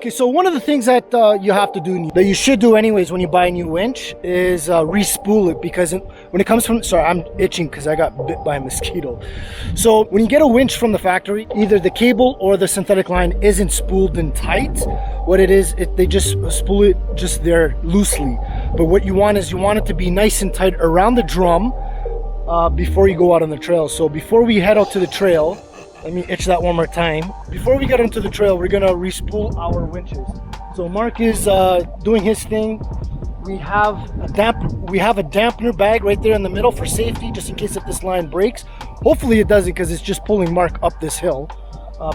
Okay, so one of the things that you have to do, that you should do anyways when you buy a new winch, is re-spool it, because when it comes from, sorry, I'm itching because I got bit by a mosquito. So when you get a winch from the factory, either the cable or the synthetic line isn't spooled in tight. What it is, they just spool it just there loosely. But what you want is, you want it to be nice and tight around the drum before you go out on the trail. So before we head out to the trail, let me itch that one more time. Before we get into the trail, we're gonna re-spool our winches. So Mark is doing his thing. We have a dampener bag right there in the middle for safety, just in case if this line breaks. Hopefully it doesn't, because it's just pulling Mark up this hill.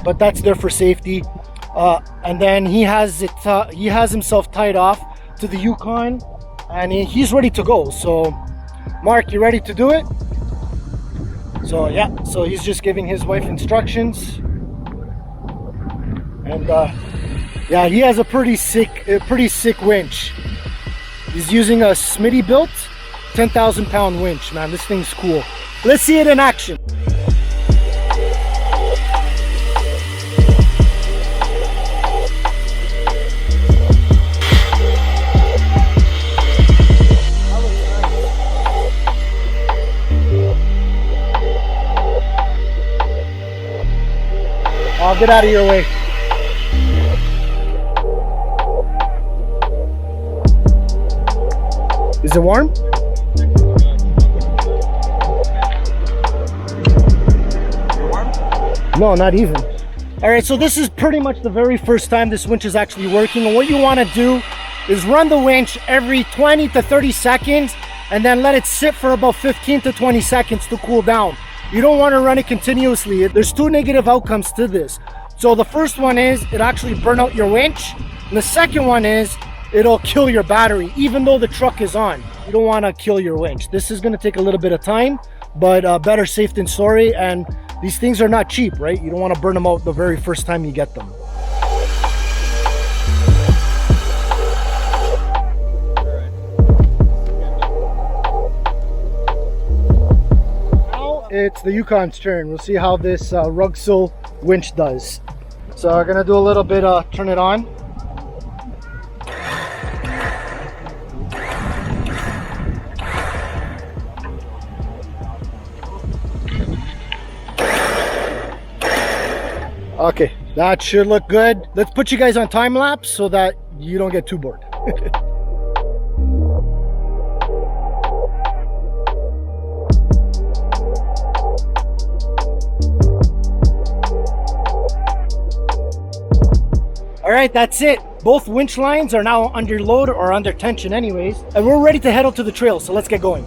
But that's there for safety. And then he has himself tied off to the Yukon, and he's ready to go. So Mark, you ready to do it? So yeah, so he's just giving his wife instructions, and yeah, he has a pretty sick winch. He's using a Smitty built 10,000 pound winch. Man, this thing's cool. Let's see it in action. I'll get out of your way. Is it warm? No, not even. All right, so this is pretty much the very first time this winch is actually working. And what you want to do is run the winch every 20 to 30 seconds and then let it sit for about 15 to 20 seconds to cool down. You don't want to run it continuously. There's two negative outcomes to this. So the first one is it actually burn out your winch. And the second one is it'll kill your battery, even though the truck is on. You don't want to kill your winch. This is going to take a little bit of time, but better safe than sorry. And these things are not cheap, right? You don't want to burn them out the very first time you get them. It's the Yukon's turn. We'll see how this Rugcel winch does. So I'm gonna do a little bit of turn it on. Okay, that should look good. Let's put you guys on time lapse so that you don't get too bored. All right, that's it. Both winch lines are now under load or under tension anyways, and we're ready to head out to the trail, so let's get going.